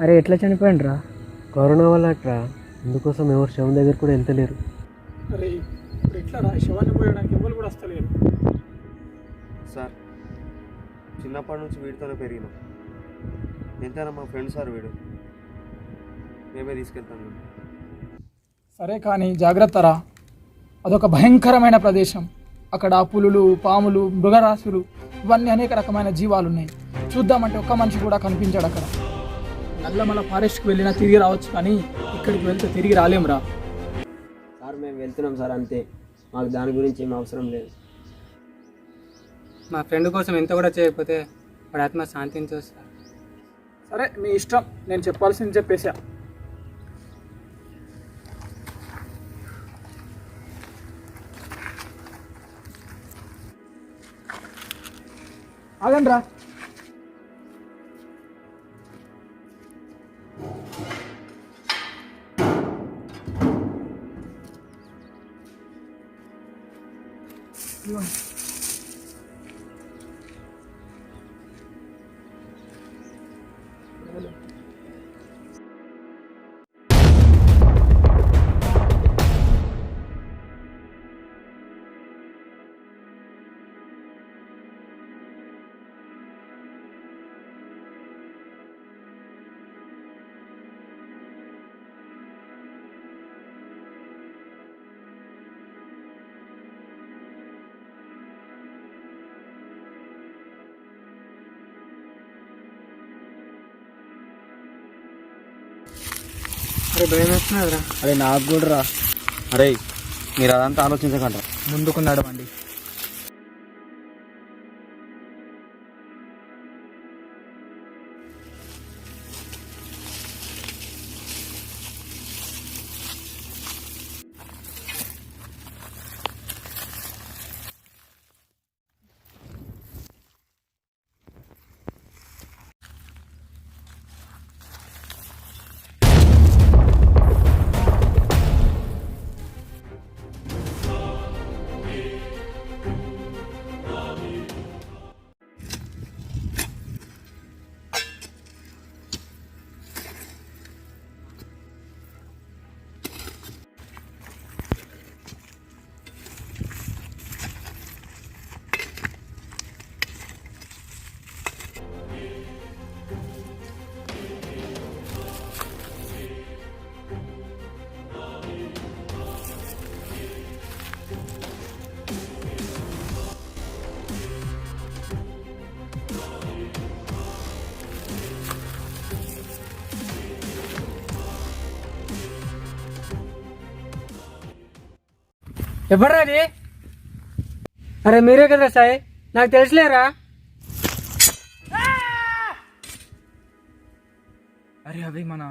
అరే ఎట్లా చనిపోయిండ్రా? కరోనా వల్ల అట్రా. అందుకోసం ఎవరు శవం దగ్గర కూడా వెళ్తలేరు. అరే ఇప్పుడు ఎట్లా రా శవాన్ని పోయడానికి ఎవరు కూడా వస్తలేరు. సార్ చిన్నప్పటి నుంచి వీడితోనే పెరిగినాం. ఎంతైనా మా ఫ్రెండ్ సార్ వీడు. మేమే తీసుకెళ్తాను. సరే కానీ జాగ్రత్త రా, అదొక భయంకరమైన ప్రదేశం. అక్కడ పులులు, పాములు, మృగరాశులు ఇవన్నీ అనేక రకమైన జీవాలు ఉన్నాయి. చూద్దామంటే ఒక్క మనిషి కూడా కనిపించాడు అక్కడ. నల్లమల ఫారెస్ట్కి వెళ్ళినా తిరిగి రావచ్చు, కానీ ఇక్కడికి వెళ్తే తిరిగి రాలేమురా. సార్ మేము వెళ్తున్నాం సార్, అంతే. మాకు దాని గురించి ఏం అవసరం లేదు. మా ఫ్రెండ్ కోసం ఎంత కూడా చేయకపోతే వాడి ఆత్మ శాంతించదు సార్. సరే మీ ఇష్టం, నేను చెప్పాల్సింది చెప్పేసా. ఆగండి రా. అరే భయం వేస్తున్నదిరా. అరే నాకు కూడా రా. అరే మీరు అదంతా ఆలోచించకండి. ముందుకున్నాడు అండి. ఎవర్రా అది? అరే మీరే కదా సాయి, నాకు తెలుసులేరా. అరే అవి మన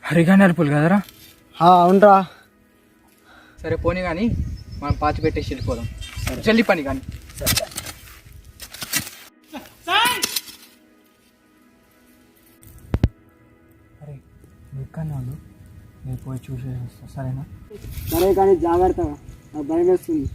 హరిగాని అరుపులు కదరా? అవునరా. సరే పోనీ కానీ మనం పాచి పెట్టేసి వెళ్ళిపోదాం. జల్దీ పని కానీ. అరే మీకన్నా వాళ్ళు నేను పోయి చూసేసి వస్తా, సరేనా? సరే కానీ జాగ్రత్త, నాకు భయం వేస్తుంది.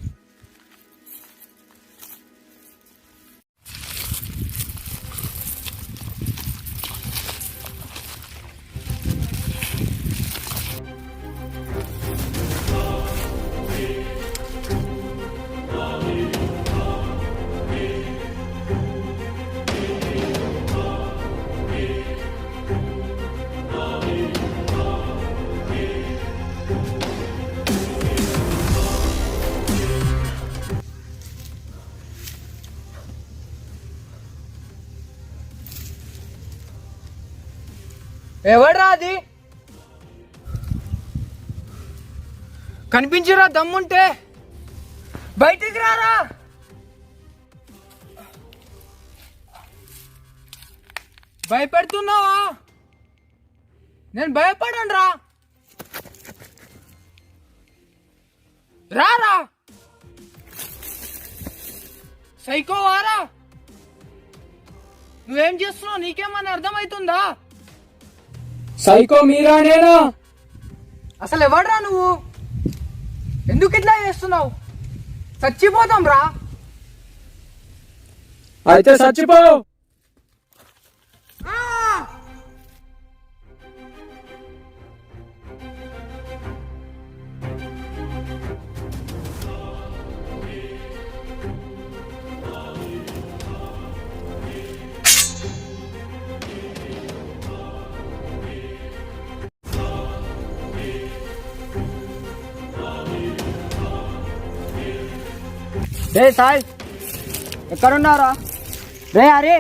ఎవడ్రా అది? కనిపించరా? దమ్ముంటే బయటికి రారా. భయపెడుతున్నావా? నేను భయపడను రా. రారా సైకోవారా. నువ్వేం చేస్తున్నావు? నీకేమన్నా అర్థమవుతుందా? సైకో మీరా నేనా? అసలు ఎవడ్రా నువ్వు? ఎందుకు ఇట్లా చేస్తున్నావు? చచ్చిపోతాం రా. అయితే చచ్చిపో. రే సాయి ఎక్కడున్నారా రే అరే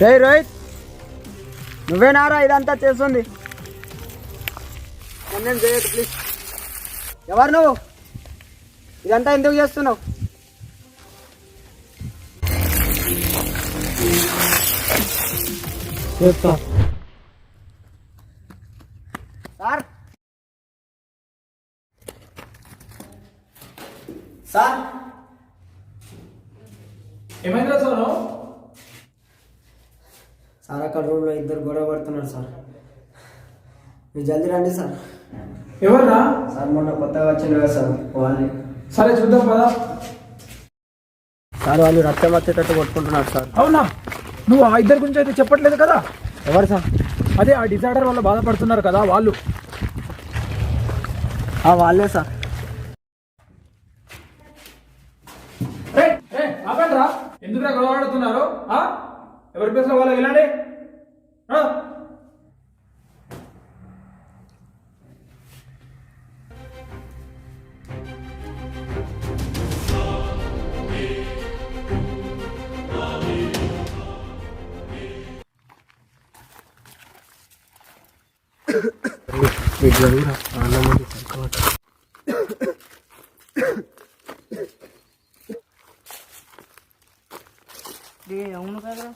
రే రోహిత్ నువ్వేనారా ఇదంతా చేస్తుంది నేను చేయదు ప్లీజ్ ఎవరు నువ్వు ఇదంతా ఎందుకు చేస్తున్నావు చెప్తా సార్ సార్ ఏమైందిరా సోను? సార్ అక్కడ రోడ్లో ఇద్దరు గొడవ పడుతున్నారు సార్ మీరు జల్దీ రండి సార్ ఎవర్రా? సార్ మొన్న కొత్తగా వచ్చింది కదా సార్ వాళ్ళని సరే చూద్దాం పదా. సార్ వాళ్ళు రక్తం వచ్చేటట్టు కొట్టుకుంటున్నారు సార్ అవునా? నువ్వు ఆ ఇద్దరి గురించి అయితే చెప్పట్లేదు కదా? ఎవరు సార్ అదే ఆ డిజార్డర్ వల్ల బాధపడుతున్నారు కదా వాళ్ళు. వాళ్ళే సార్ ఆపండిరా, ఎందుకురా గొడవ ఆడుతున్నారు? ఎవరి ప్లేస్లో వాళ్ళు వెళ్ళండి. అవును కదా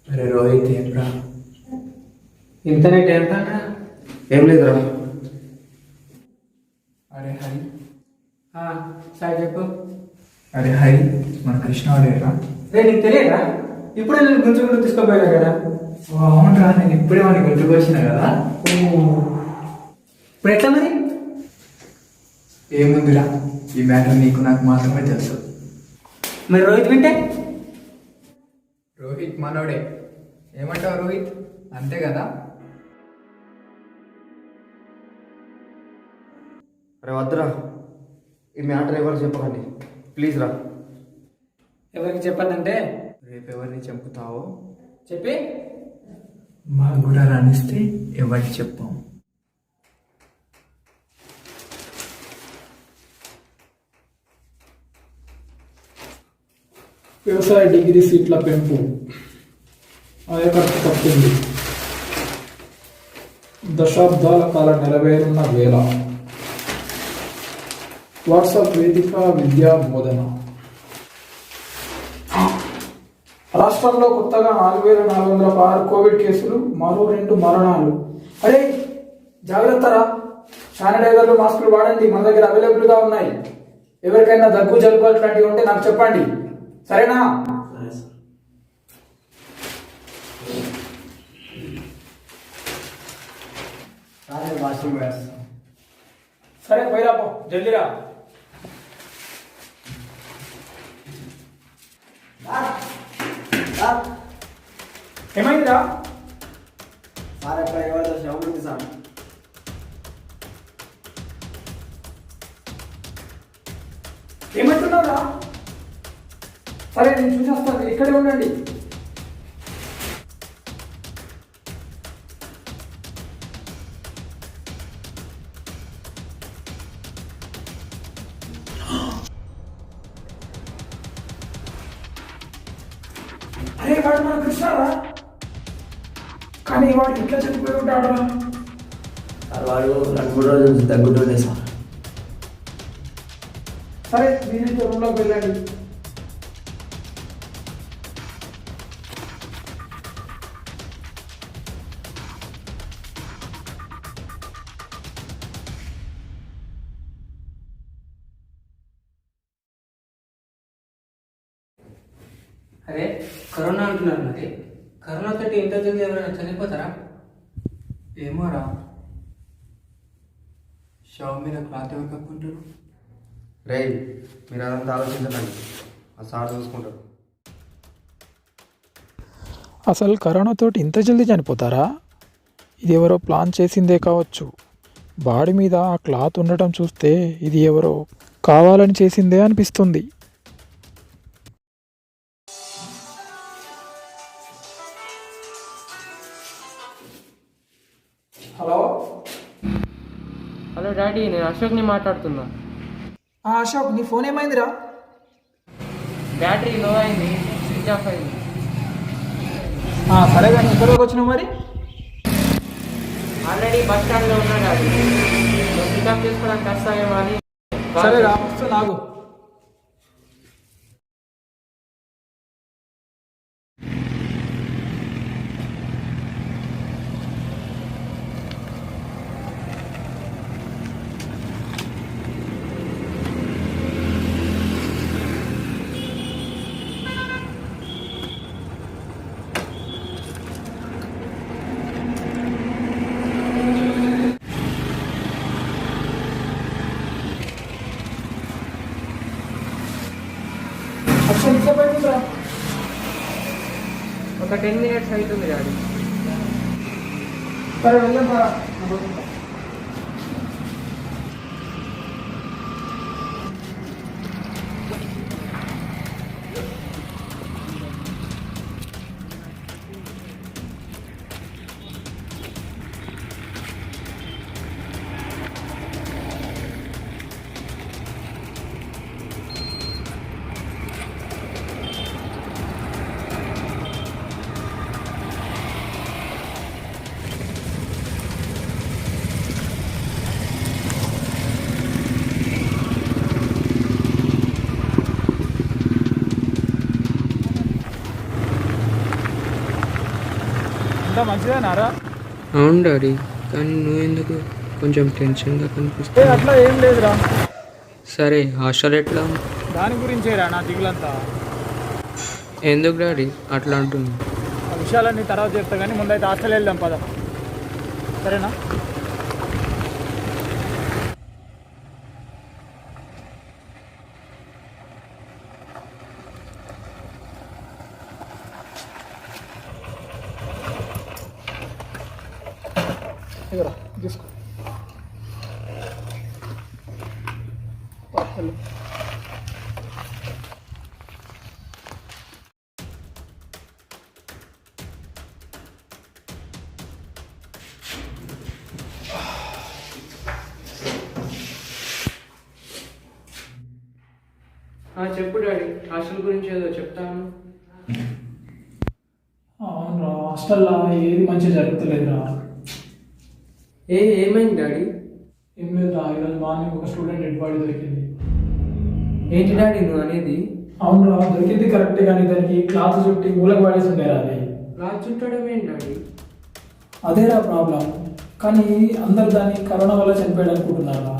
అరే రోహిత్ ఏంట్రా ఇంతనే టైం రా? ఏం లేదురా. అరే హరి సాయి చెప్పు. అరే హరి మన కృష్ణ వాడేరా? రే నీకు తెలియదా? ఇప్పుడే నేను గుంజుకుంటూ తీసుకోపోయినా కదా. అవునరా, నేను ఇప్పుడే వాడిని గుంజుకు వచ్చిన కదా. ఇప్పుడు ఎట్లా మరి? ఏముందిరా, ఈ మ్యాటర్ నీకు నాకు మాత్రమే తెలుసు. మరి రోహిత్ వింటే? రోహిత్ మనోడే. ఏమంటావు రోహిత్? అంతే కదా? అరే వద్దురా, ఈ మ్యాటర్ ఎవరు చెప్పకండి ప్లీజ్ రా. ఎవరికి చెప్పదంటే రేపు ఎవరిని చంపుతావో చెప్పి మాకు కూడా రాణిస్తే ఎవరికి చెప్పాం. వ్యవసాయ డిగ్రీ సీట్ల పెంపు ఆయకట్టు తప్పింది. దశాబ్దాల కాల నెరవేరున్న వేళ వాట్సాప్ వేదిక విద్యా బోధన. రాష్ట్రంలో కొత్తగా 4406 కోవిడ్ కేసులు, మరో 2 మరణాలు. అరే జాగ్రత్తరా, శానిటైజర్లు మాస్కులు వాడండి, మన దగ్గర అవైలబుల్గా ఉన్నాయి. ఎవరికైనా దగ్గు జలుబు అట్లాంటివి ఉంటే నాకు చెప్పండి, సరేనా? వాష్రూమ్ వేస్తాం. సరే పోయిరా పో, జల్దీరా. ఏమైందిరా? సార్ అక్కడ ఎవరితో శవం ఉంది సార్. ఏమంటున్నావురా? సరే నేను చూసేస్తాను, ఇక్కడే ఉండండి. అరే వాడు మన కృష్ణరా? కానీ వాడు ఇట్లా చనిపోయి ఉంటాడు. సార్ వాడు 2-3 రోజుల నుంచి తగ్గుతుండే సార్. సరే మీరైతే రూమ్లోకి వెళ్ళండి. అరే కరోనా అంటున్నారు, మరి కరోనా తోటి ఇంత జల్దీ ఎవరైనా చనిపోతారా? ఏమోరా, షాప్ మీద క్లాత్ ఎవరు కప్పుకుంటారు? రే మీరు అదంతా ఆలోచించకండి, ఆ సార్ చూసుకుంటారు. అసలు కరోనాతోటి ఇంత జల్దీ చనిపోతారా? ఇది ఎవరో ప్లాన్ చేసిందే కావచ్చు. బాడీ మీద ఆ క్లాత్ ఉండటం చూస్తే ఇది ఎవరో కావాలని చేసిందే అనిపిస్తుంది. హలో హలో డాడీ, నేను అశోక్ని మాట్లాడుతున్నా. అశోక్, నీ ఫోన్ ఏమైందిరా? బ్యాటరీ లో అయింది, స్విచ్ ఆఫ్ అయింది. సరే కానీ ఎక్కడికి వచ్చినావు మరి? ఆల్రెడీ బస్ స్టాండ్లో ఉన్నా డాడీ, పికప్ చేసుకోవడానికి వస్తాయేమో అని. సరే రా, నాకు ఒక 10 minutes అవుతుంది డాడీ. సరే వెళ్దాం. అంతా మంచిదేనారా? అవును డాడీ, కానీ నువ్వెందుకు కొంచెం టెన్షన్గా కనిపిస్తుంది? అట్లా ఏం లేదురా. సరే హాస్టల్ ఎట్లా? దాని గురించేరా నా దిగులంతా. ఎందుకు డాడీ అట్లా అంటుంది? ఆ విషయాలన్నీ తర్వాత చెప్తా, కానీ ముందైతే హాస్టల్ వెళ్దాం పద. సరేనా? ఇదిగోరా, తీసుకో. వెళ్ళు. చెప్పు డాడీ, హాస్టల్ గురించి ఏదో చెప్తాను. అవునరా, హాస్టల్లో ఏది మంచిగా జరుగుతలేదురా. ఏమైంది డాడీ? ఏం లేదురా, ఈరోజు మార్నింగ్ ఒక స్టూడెంట్ డెడ్ బాడీ దొరికింది. ఏంటి డాడీ నువ్వు అనేది? అవునరా, దొరికింది కరెక్టే, కానీ దానికి క్లాత్ చుట్టి మూలకు పడేసి ఉండేరా అది. క్లాత్ చుట్టడం ఏంటి డాడీ? అదేరా ప్రాబ్లం. కానీ అందరు దాన్ని కరోనా వల్ల చనిపోయాడు అనుకుంటున్నారా,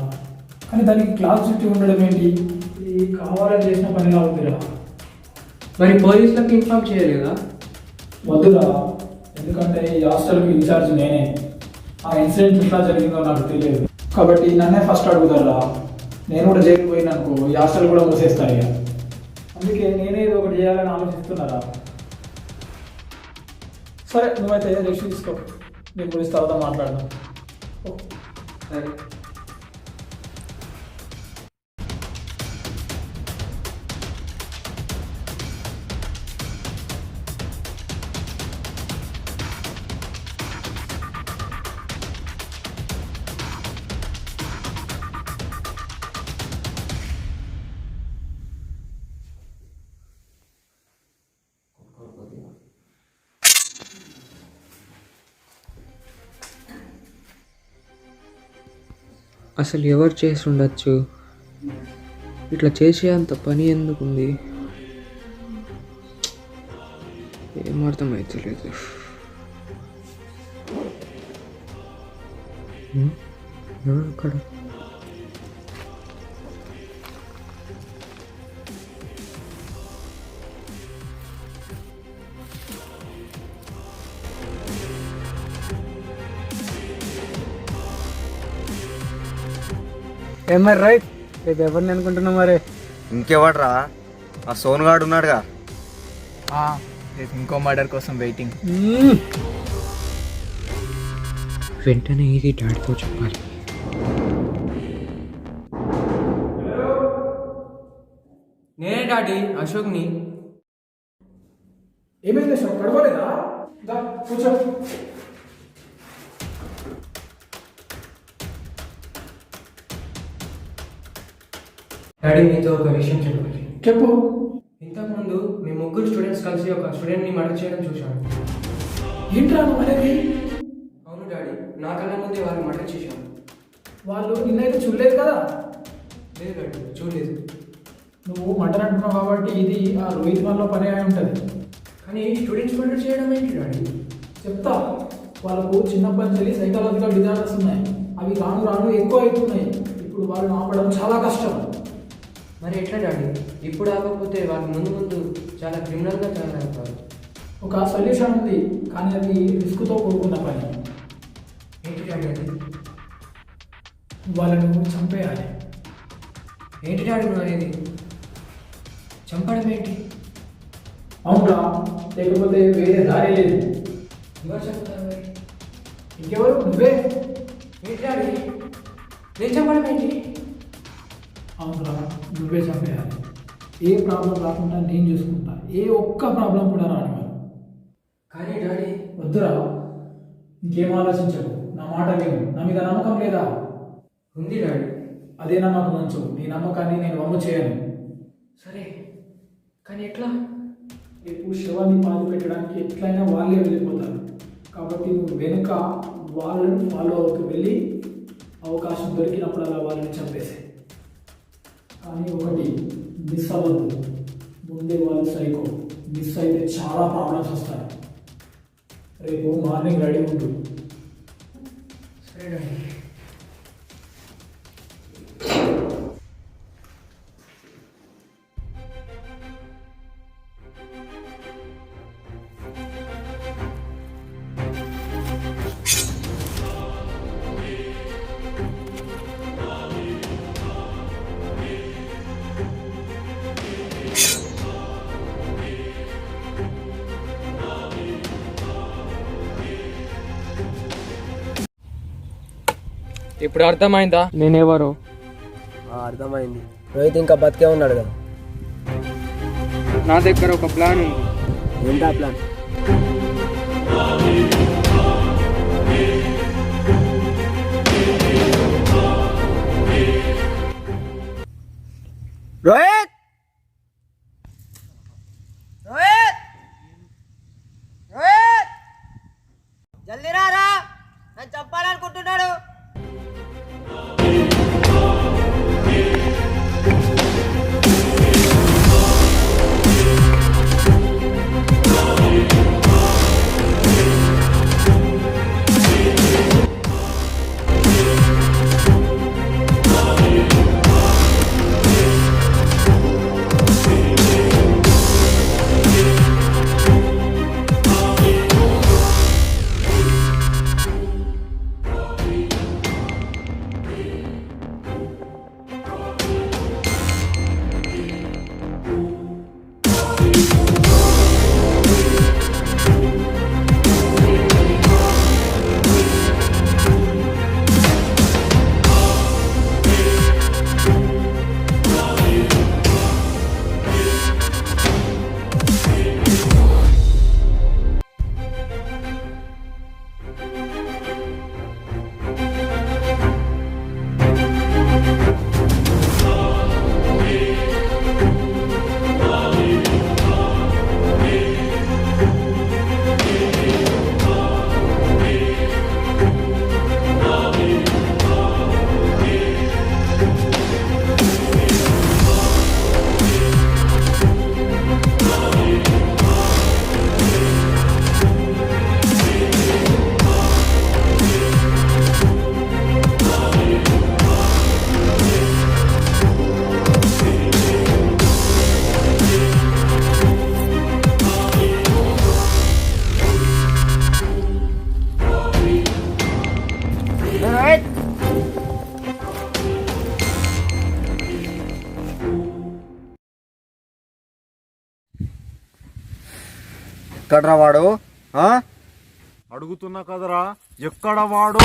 కానీ దానికి క్లాత్ చుట్టి ఉండడం ఏంటి? ఇది కావాలని చేసిన పనిలా ఉందిరా. మరి పోలీసులకు ఇన్ఫార్మ్ చేయలేదా? వద్దురా, ఎందుకంటే ఈ హాస్టల్కి ఇన్ఛార్జ్ నేనే. ఆ ఇన్సిడెంట్ ఎట్లా జరిగిందో నాకు తెలియదు, కాబట్టి నన్నే ఫస్ట్ అడుగుతారా. నేను కూడా జైలుకి పోయిననుకో ఈ హాస్టల్ కూడా మూసేస్తాను ఇక. అందుకే నేనే ఏదో ఒకటి చేయాలని ఆలోచిస్తున్నారా. సరే నువ్వైతే రెస్ట్ తీసుకో, దీని గురించి తర్వాత మాట్లాడదాం. ఓ. సరే. అసలు ఎవరు చేసి ఉండొచ్చు? ఇట్లా చేసే అంత పని ఎందుకుంది? ఏం అర్థమవుతలేదు. ఎవరు అక్కడ? ఏం మరి రైట్, రేపు ఎవరిని అనుకుంటున్నావు మరి? ఇంకెవడరా, ఆ సోనుగాడు ఉన్నాడుగా. రేపు ఇంకో మర్డర్ కోసం వెయిటింగ్. వెంటనే ఇది డాడీతో చెప్పాలి. నేనే డాడీ, అశోక్ని. ఏమైంది సార్, పడవలేదా? దా, కూర్చో. డాడీ మీతో ఒక విషయం చెప్పాలి. చెప్పు. ఇంతకుముందు మీ ముగ్గురు స్టూడెంట్స్ కలిసి ఒక స్టూడెంట్ని మర్డర్ చేయడం చూశాను. ఏంట్రా నువ్వు అనేది? అవును డాడీ, నా కళ్ళ ముందే వాళ్ళు మర్డర్ చేశారు. వాళ్ళు నిన్నైతే చూడలేదు కదా. లేదు డాడీ, చూడలేదు. నువ్వు మర్డర్ అంటున్నావు కాబట్టి ఇది ఆ రోహిత్ వల్ల పని అయి ఉంటుంది. కానీ స్టూడెంట్స్ మర్డర్ చేయడం ఏంటి డాడీ? చెప్తా. వాళ్ళకు చిన్నప్పటి నుంచి సైకాలజికల్ డిజార్డర్స్ ఉన్నాయి. అవి రాను రాను ఎక్కువ అవుతున్నాయి. ఇప్పుడు వాళ్ళని ఆపడం చాలా కష్టం. మరి ఎట్లా డాడీ? ఇప్పుడు ఆగకపోతే వాళ్ళు ముందు ముందు చాలా క్రిమినల్గా తయారవుతారు. ఒక సొల్యూషన్ ఉంది, కానీ అది రిస్క్తో కూడుకున్న పని. ఏంటి డాడీ అది? వాళ్ళను చంపేయాలి. ఏంటి డాడీ నువ్వు అనేది? చంపడం ఏంటి? అవునా, లేకపోతే వేరే దారి లేదు. ఎవరు చంపుతారు మరి? ఇంకెవరు? నువ్వే. ఏంటి డాడీ, నేను చంపడం ఏంటి? అవునా, నువ్వే చంపేయాలి. ఏ ప్రాబ్లం రాకుండా నేను చూసుకుంటా. ఏ ఒక్క ప్రాబ్లం కూడా రానివ్వను. కానీ డాడీ. వద్దురా, ఇంకేం ఆలోచించకు. నా మాట విను. నా మీద నమ్మకం లేదా? ఉంది డాడీ. అదే నమ్మకం ఉంచు. నీ నమ్మకాన్ని నేను వమ్ము చేయను. సరే, కానీ ఎట్లా? రేపు శవాన్ని పాలు పెట్టడానికి ఎట్లయినా వాళ్ళే వెళ్ళిపోతారు. కాబట్టి నువ్వు వెనుక వాళ్ళని ఫాలో అవుతూ వెళ్ళి అవకాశం దొరికినప్పుడల్లా వాళ్ళని చంపేసే. కానీ ఒకటి మిస్ అవ్వద్దు. ముందే వాళ్ళు సైకో. మిస్ అయితే చాలా ప్రాబ్లమ్స్ వస్తాయి. రేపు మార్నింగ్ రెడీ ఉండు. సరే డాడీ. ఇప్పుడు అర్థమైందా నేనెవరో? అర్థమైంది. రోహిత్ ఇంకా బతికే ఉన్నాడు కదా. నా దగ్గర ఒక ప్లాన్ ఉంది. ఏంటా ప్లాన్? రోహిత్, రోహిత్, రోహిత్, జల్దీ రారా, నేను చెప్పాలనుకుంటున్నాడు. ఎక్కడ్రా వాడు? ఆ? అడుగుతున్నా కదరా, ఎక్కడ వాడు?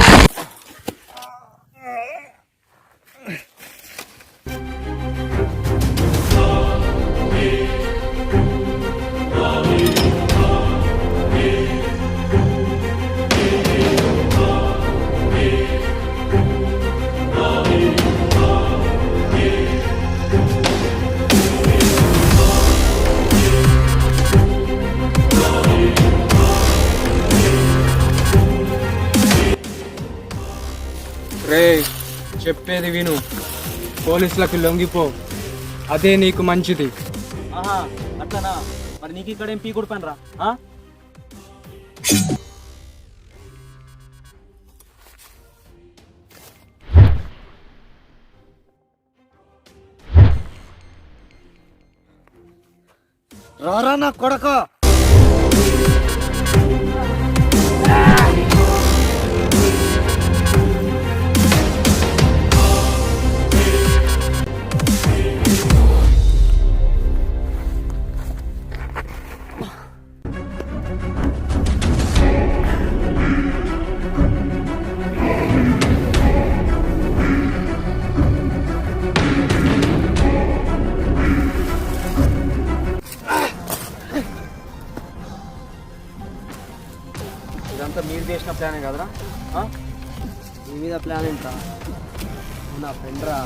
రే, చెప్పేది విను. పోలీసులకు లొంగిపో, అదే నీకు మంచిది. ఆహా, అట్లనా? మరి నీకు ఇక్కడ ఏం పీకుడు పని రా? రారా నా కొడక. ఇదంతా మీరు చేసిన ప్లానే కదరా? మీ మీద ప్లాన్ ఏంట్రా? నా ఫ్రెండ్ రా.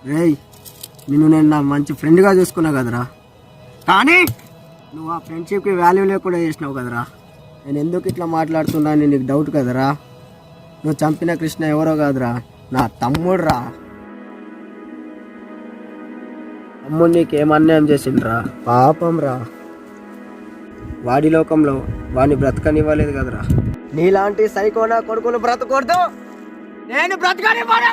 రేయ్, నిన్ను నేను నా మంచి ఫ్రెండ్గా చూసుకున్నా కదరా, కానీ నువ్వు ఆ ఫ్రెండ్షిప్కి వాల్యూ లేకుండా చేసినావు కదరా. నేను ఎందుకు ఇట్లా మాట్లాడుతున్నా అని నీకు డౌట్ కదరా? నువ్వు చంపిన కృష్ణ ఎవరో కాదురా, నా తమ్ముడురా. తమ్ముడు నీకు ఏం అన్యాయం చేసిండ్రా? పాపం రా. వాడి లోకంలో వాడిని బ్రతకనివ్వలేదు కదరా. నీలాంటి సైకోనా కొడుకులు బ్రతకూడదు, నేను బ్రతకనివ్వను.